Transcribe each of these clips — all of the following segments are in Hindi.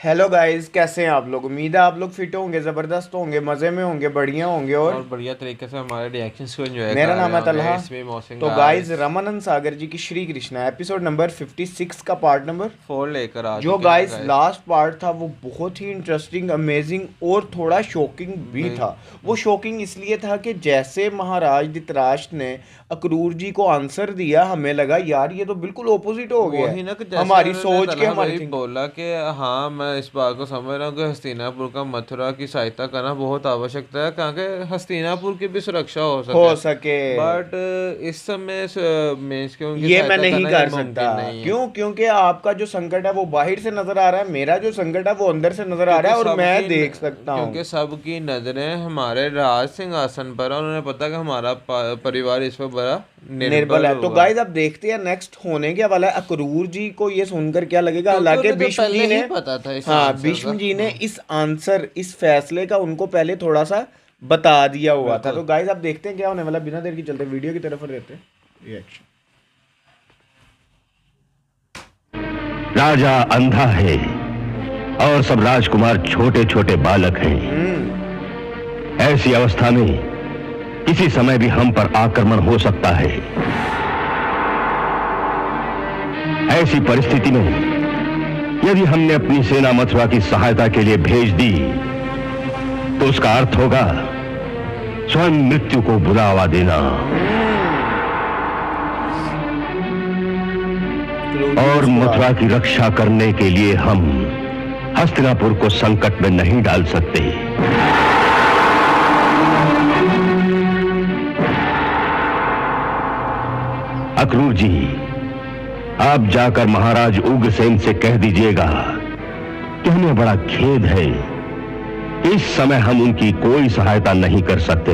हेलो गाइस, कैसे हैं आप लोग। उम्मीद है आप लोग फिट होंगे, ज़बरदस्त होंगे, मज़े में होंगे, बढ़िया होंगे और बढ़िया तरीके से हमारे रिएक्शंस को एंजॉय मेरा कर नाम रहे है होंगे तलहा। इसमें मौसम तो गाइस, गाइस रमानंद सागर जी की श्री कृष्णा एपिसोड नंबर 56 का पार्ट नंबर 4 लेकर आ जो चुके हैं गाइस गाइस। लास्ट पार्ट था वो बहुत ही इंटरेस्टिंग, अमेजिंग और थोड़ा शॉकिंग भी बिल- था। वो शॉकिंग इसलिए था कि जैसे महाराज धृतराष्ट्र ने अक्रूर जी को आंसर दिया, हमें लगा यार ये तो बिल्कुल ओपोजिट हो गया वही है ना कि जैसे हमारी उन्होंने सोच के, तलहा हमारी भाई थिंकिंग। बोला कि हाँ मैं इस बात को समझ रहा हूँ कि हस्तिनापुर का मथुरा की सहायता करना बहुत आवश्यकता है ताकि हस्तिनापुर की भी सुरक्षा हो सके। हो सके बट इस समय मीन्स कि उनकी ये मैं सहायता नहीं करना ये कर सकता। मुमकिन नहीं है, क्यों? क्योंकि आपका जो संकट है वो बाहर से नजर आ रहा है, मेरा जो संकट है वो अंदर से नजर आ रहा है और मैं देख सकता हूँ। क्योंकि सबकी नजरें हमारे राज सिंहासन पर है और उन्हें पता है कि हमारा परिवार इस पर बड़ा निर्बल निर्बल है। तो होगा। गाइस अब देखते हैं नेक्स्ट होने क्या वाला है। अक्रूर जी को ये सुनकर क्या लगेगा, क्योंकि हालांकि उन्हें तो भीष्म जी पहले ने, ही पता था इस हाँ आंसर भीष्म का। जी ने इस आंसर, इस फैसले का उनको पहले थोड़ा सा बता दिया हुआ था। बिल्कुल। तो गाइस अब देखते हैं क्या होने वाला। बिना देर की चलते वीडियो की तरफ रहते हैं रिएक्शन। राजा अंधा है और सब राजकुमार छोटे छोटे बालक हैं। ऐसी अवस्था में किसी समय भी हम पर आक्रमण हो सकता है। ऐसी परिस्थिति में यदि हमने अपनी सेना मथुरा की सहायता के लिए भेज दी तो उसका अर्थ होगा स्वयं मृत्यु को बुलावा देना। और मथुरा की रक्षा करने के लिए हम हस्तिनापुर को संकट में नहीं डाल सकते। अक्रूर जी, आप जाकर महाराज उग्रसेन से कह दीजिएगा कि हमें बड़ा खेद है, इस समय हम उनकी कोई सहायता नहीं कर सकते।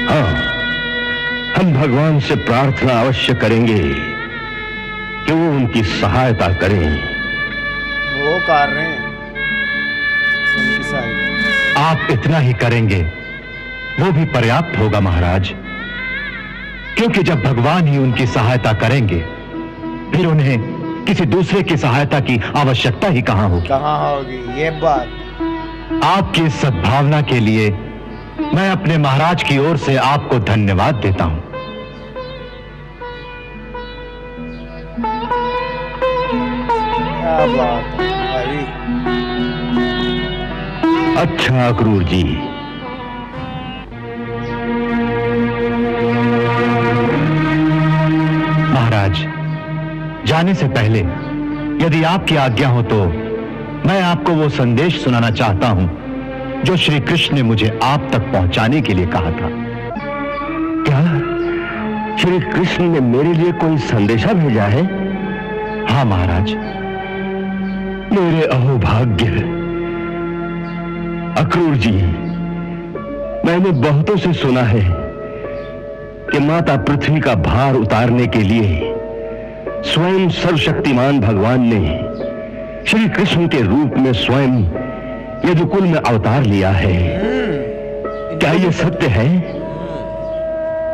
हाँ, हम भगवान से प्रार्थना अवश्य करेंगे कि वो उनकी सहायता करें। वो कर रहे हैं उनकी सहायता। आप इतना ही करेंगे वो भी पर्याप्त होगा महाराज, क्योंकि जब भगवान ही उनकी सहायता करेंगे फिर उन्हें किसी दूसरे की सहायता की आवश्यकता ही कहां होगी। कहाँ होगी ये बात। आपकी इस सद्भावना के लिए मैं अपने महाराज की ओर से आपको धन्यवाद देता हूं। क्या बात है भाई। अच्छा अक्रूर जी, महाराज जाने से पहले यदि आपकी आज्ञा हो तो मैं आपको वो संदेश सुनाना चाहता हूं जो श्री कृष्ण ने मुझे आप तक पहुंचाने के लिए कहा था। क्या श्री कृष्ण ने मेरे लिए कोई संदेशा भेजा है? हाँ महाराज। मेरे अहोभाग्य अक्रूर जी, मैंने बहुतों से सुना है कि माता पृथ्वी का भार उतारने के लिए स्वयं सर्वशक्तिमान भगवान ने श्री कृष्ण के रूप में स्वयं यदुकुल में अवतार लिया है। क्या यह सत्य है?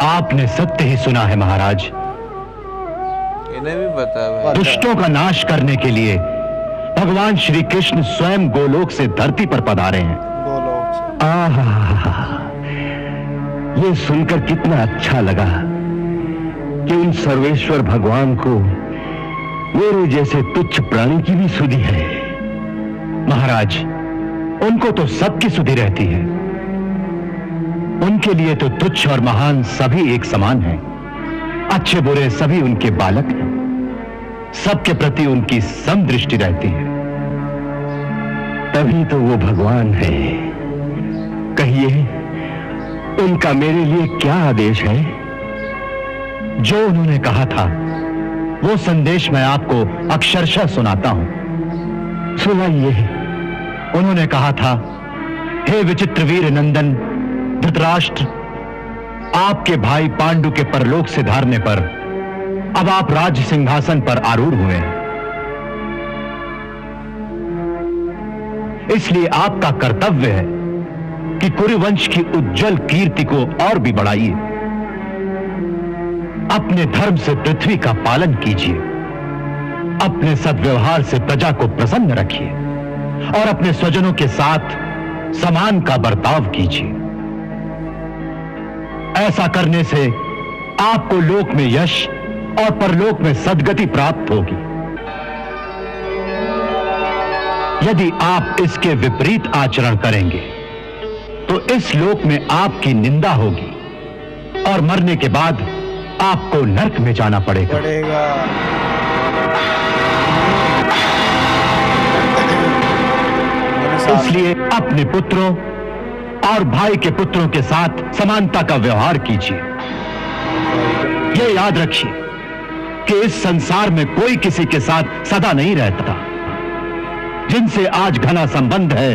आपने सत्य ही सुना है महाराज। इन्हें भी पता है भाई। दुष्टों का नाश करने के लिए भगवान श्री कृष्ण स्वयं गोलोक से धरती पर पधारे हैं। गोलोक से। आहा, ये सुनकर कितना अच्छा लगा कि उन सर्वेश्वर भगवान को मेरे जैसे तुच्छ प्राणी की भी सुधि है। महाराज, उनको तो सबकी सुधि रहती है। उनके लिए तो तुच्छ और महान सभी एक समान हैं। अच्छे बुरे सभी उनके बालक हैं। सबके प्रति उनकी समदृष्टि रहती है। तभी तो वो भगवान है। कहिए, उनका मेरे लिए क्या आदेश है? जो उन्होंने कहा था वो संदेश मैं आपको अक्षरशः सुनाता हूं। सुनाइए। उन्होंने कहा था, हे विचित्र वीर नंदन धृतराष्ट्र, आपके भाई पांडु के परलोक से धारने पर अब आप राज सिंहासन पर आरूढ़ हुए हैं। इसलिए आपका कर्तव्य है कि कुरुवंश की उज्जवल कीर्ति को और भी बढ़ाइए। अपने धर्म से पृथ्वी का पालन कीजिए। अपने सद्व्यवहार से प्रजा को प्रसन्न रखिए और अपने स्वजनों के साथ समान का बर्ताव कीजिए। ऐसा करने से आपको लोक में यश और परलोक में सद्गति प्राप्त होगी। यदि आप इसके विपरीत आचरण करेंगे तो इस लोक में आपकी निंदा होगी और मरने के बाद आपको नरक में जाना पड़ेगा। इसलिए अपने पुत्रों और भाई के पुत्रों के साथ समानता का व्यवहार कीजिए। यह याद रखिए कि इस संसार में कोई किसी के साथ सदा नहीं रहता। जिनसे आज घना संबंध है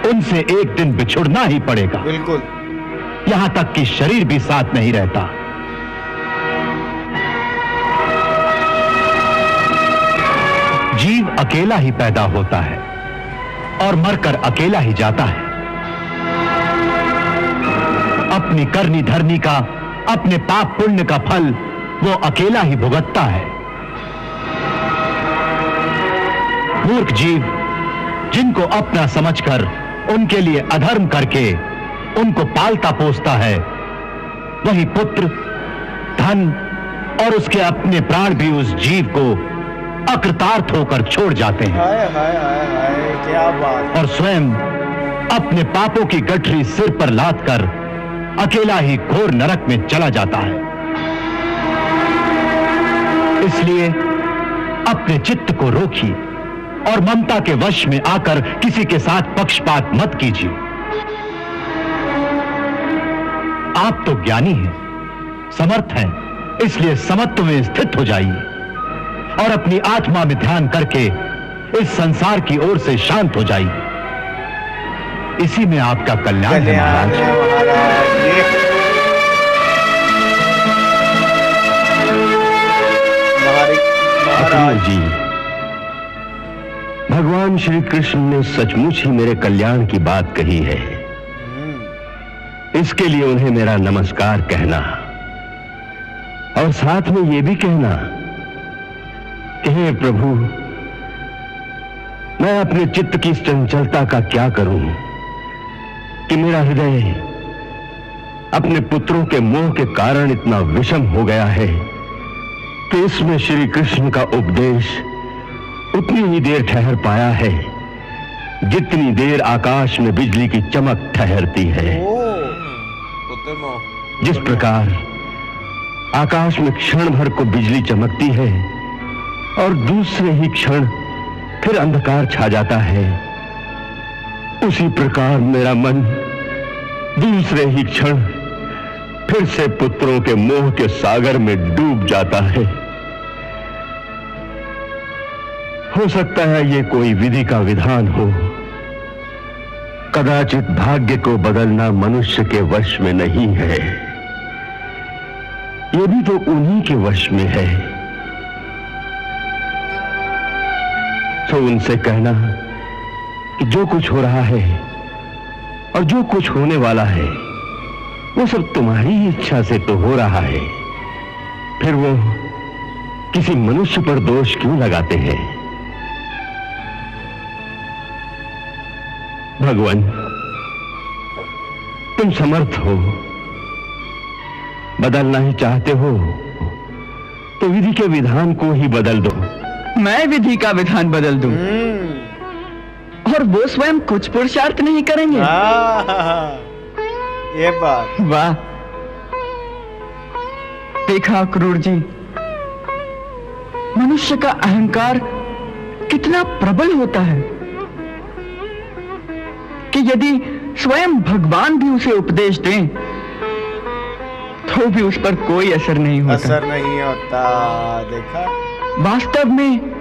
उनसे एक दिन बिछुड़ना ही पड़ेगा। बिल्कुल। यहां तक कि शरीर भी साथ नहीं रहता। जीव अकेला ही पैदा होता है और मरकर अकेला ही जाता है। अपनी करनी धरनी का, अपने पाप पुण्य का फल वो अकेला ही भुगतता है। मूर्ख जीव जिनको अपना समझकर उनके लिए अधर्म करके उनको पालता पोसता है, वही पुत्र, धन और उसके अपने प्राण भी उस जीव को अकृतार्थ होकर छोड़ जाते हैं। हाय हाय हाय हाय, क्या बात। और स्वयं अपने पापों की गठरी सिर पर लादकर अकेला ही घोर नरक में चला जाता है। इसलिए अपने चित्त को रोकिए और ममता के वश में आकर किसी के साथ पक्षपात मत कीजिए। आप तो ज्ञानी हैं, समर्थ हैं, इसलिए समत्व में स्थित हो जाइए और अपनी आत्मा में ध्यान करके इस संसार की ओर से शांत हो जाइए। इसी में आपका कल्याण है महाराज। महाराज जी, भगवान श्री कृष्ण ने सचमुच ही मेरे कल्याण की बात कही है। इसके लिए उन्हें मेरा नमस्कार कहना और साथ में यह भी कहना कि हे प्रभु, मैं अपने चित्त की चंचलता का क्या करूं कि मेरा हृदय अपने पुत्रों के मोह के कारण इतना विषम हो गया है कि इसमें श्री कृष्ण का उपदेश उतनी ही देर ठहर पाया है जितनी देर आकाश में बिजली की चमक ठहरती है। जिस प्रकार आकाश में क्षण भर को बिजली चमकती है और दूसरे ही क्षण फिर अंधकार छा जाता है, उसी प्रकार मेरा मन दूसरे ही क्षण फिर से पुत्रों के मोह के सागर में डूब जाता है। हो सकता है ये कोई विधि का विधान हो। कदाचित भाग्य को बदलना मनुष्य के वश में नहीं है, ये भी तो उन्हीं के वश में है। तो उनसे कहना कि जो कुछ हो रहा है और जो कुछ होने वाला है वो सब तुम्हारी ही इच्छा से तो हो रहा है, फिर वो किसी मनुष्य पर दोष क्यों लगाते हैं? भगवान, तुम समर्थ हो, बदलना ही चाहते हो तो विधि के विधान को ही बदल दो। मैं विधि का विधान बदल दूं और वो स्वयं कुछ पुरुषार्थ नहीं करेंगे। ये बात। वाह, देखा क्रूर जी, मनुष्य का अहंकार कितना प्रबल होता है कि यदि स्वयं भगवान भी उसे उपदेश दें तो भी उस पर कोई असर नहीं होता। असर नहीं होता। देखा, वास्तव में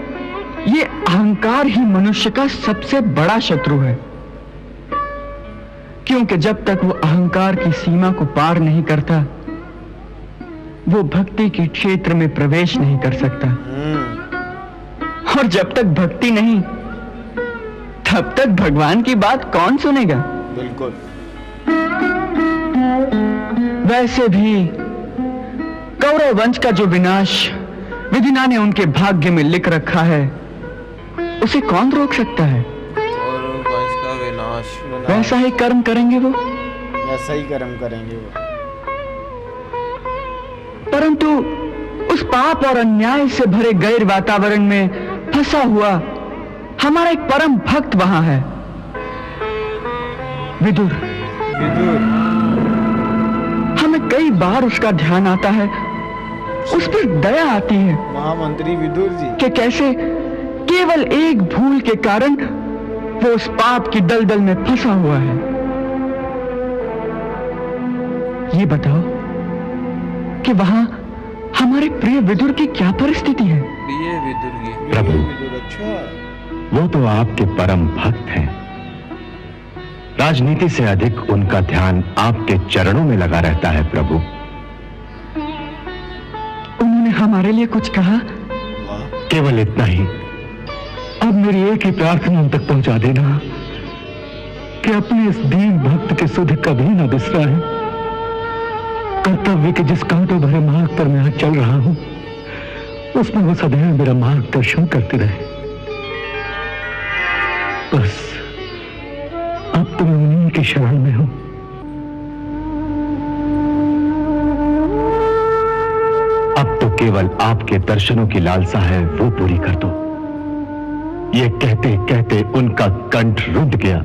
ये अहंकार ही मनुष्य का सबसे बड़ा शत्रु है, क्योंकि जब तक वो अहंकार की सीमा को पार नहीं करता वो भक्ति के क्षेत्र में प्रवेश नहीं कर सकता। और जब तक भक्ति नहीं तब तक भगवान की बात कौन सुनेगा? बिल्कुल। वैसे भी कौरव वंश का जो विनाश विधिना ने उनके भाग्य में लिख रखा है, उसे कौन रोक सकता है? और वंश का विनाश। वैसा ही कर्म करेंगे वो। ऐसा ही कर्म करेंगे वो। परंतु उस पाप और अन्याय से भरे गैर वातावरण में फंसा हुआ हमारा एक परम भक्त वहां है, विदुर। हमें कई बार उसका ध्यान आता है, उस पर दया आती है महामंत्री विदुर जी कि कैसे केवल एक भूल के कारण वो उस पाप की दलदल में फंसा हुआ है। ये बताओ कि वहां हमारे प्रिय विदुर की क्या परिस्थिति है? प्रिय विदुर की। प्रभु, विदुर, अच्छा। वो तो आपके परम भक्त हैं। राजनीति से अधिक उनका ध्यान आपके चरणों में लगा रहता है प्रभु। उन्होंने हमारे लिए कुछ कहा? केवल इतना ही, अब मेरी एक ही प्रार्थना उन तक पहुंचा देना कि अपने इस दीन भक्त के सुध कभी न बिसराए। कर्तव्य के जिस कांटों भरे मार्ग पर मैं आज चल रहा हूं, उसमें वो सदैव मेरा मार्गदर्शन करते रहे। बस अब तो मैं उन्हीं की शरण में हूं। अब तो केवल आपके दर्शनों की लालसा है, वो पूरी कर दो। ये कहते कहते उनका कंठ रुंध गया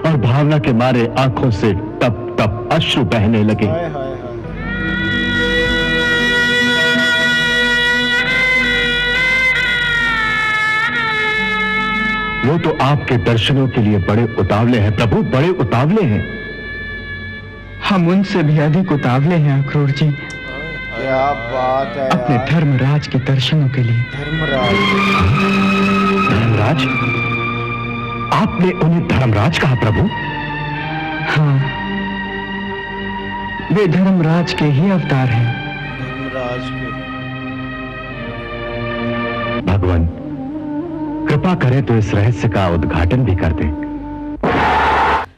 और भावना के मारे आंखों से टप टप अश्रु बहने लगे। हाय हाय हाय। वो तो आपके दर्शनों के लिए बड़े उतावले हैं प्रभु, बड़े उतावले हैं। हम उनसे भी अधिक उतावले हैं अक्रूर जी, क्या बात है अपने यार। धर्मराज के दर्शनों के लिए। धर्मराज। धर्मराज? आपने उन्हें धर्मराज कहा प्रभु? हाँ, वे धर्मराज के ही अवतार हैं। धर्मराज के। भगवान कृपा करें तो इस रहस्य का उद्घाटन भी कर दें।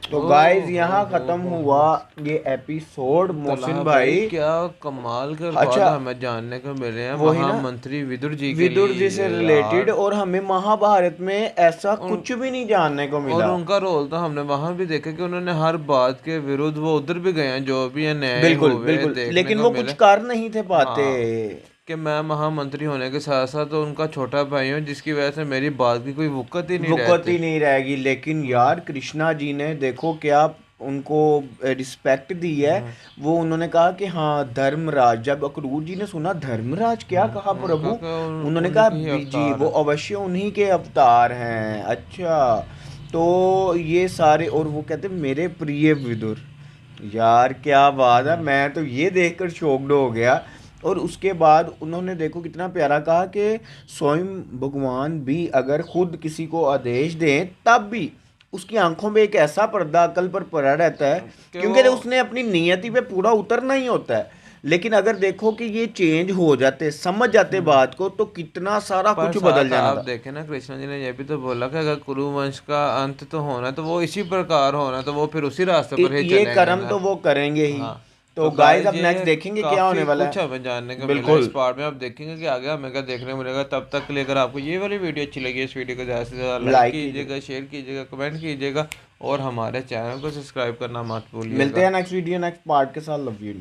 तो गाइस यहाँ खत्म हुआ ये एपिसोड। मोहसिन भाई क्या कमाल के अच्छा, अच्छा हमें जानने को मिले हैं वही ना, महामंत्री विदुर जी के विदुर लिए जी से यार। रिलेटेड, और हमें महाभारत में ऐसा कुछ भी नहीं जानने को और मिला। उनका रोल तो हमने वहां भी देखा कि उन्होंने हर बात के विरुद्ध वो उधर भी गए हैं, जो भी अन्याय बिल्कुल हुए बिल्कुल, देखने लेकिन को वो मिले। कुछ कर नहीं थे पाते। कि मैं महामंत्री होने के साथ साथ तो उनका छोटा भाई हूँ, जिसकी वजह से मेरी बात की कोई वक़्त ही नहीं वक़्त रहती। ही नहीं रहेगी। लेकिन यार कृष्णा जी ने देखो क्या उनको रिस्पेक्ट दी है। वो उन्होंने कहा कि हाँ धर्मराज, जब अक्रूर जी ने सुना धर्मराज क्या कहा प्रभु, उन्होंने कहा जी वो अवश्य उन्हीं के अवतार हैं। अच्छा, तो ये सारे, और वो कहते मेरे प्रिय विदुर। यार क्या बात है, मैं तो ये देखकर शॉक्ड हो गया। और उसके बाद उन्होंने देखो कितना प्यारा कहा कि स्वयं भगवान भी अगर खुद किसी को आदेश दें तब भी उसकी आंखों में एक ऐसा पर्दा अकल पर पड़ा रहता है, क्योंकि उसने अपनी नियति पे पूरा उतरना ही होता है। लेकिन अगर देखो कि ये चेंज हो जाते, समझ जाते बात को, तो कितना सारा कुछ बदल जाना आप था। देखें ना, कृष्ण जी ने ये भी तो बोला कि अगर कुरु वंश का अंत तो होना तो वो इसी प्रकार होना, तो वो फिर उसी रास्ते पर ही ये चलेंगे कर्म ना। तो वो करेंगे ही। हाँ। तो गाइस अब ये नेक्स्ट देखेंगे क्या होने काफी वाला कुछ है। हमें जानने को बिल्कुल। मिला इस पार्ट में। आप देखेंगे कि आगे हमें क्या देखने को मिलेगा। तब तक के लिए अगर आपको ये वाली वीडियो अच्छी लगी, इस वीडियो को ज़्यादा से ज़्यादा लाइक कीजिएगा, शेयर कीजिएगा, कमेंट कीजिएगा और हमारे चैनल को सब्सक्राइब करना मत भूलिएगा। मिलते हैं नेक्स्ट वीडियो नेक्स्ट पार्ट के साथ। Love you.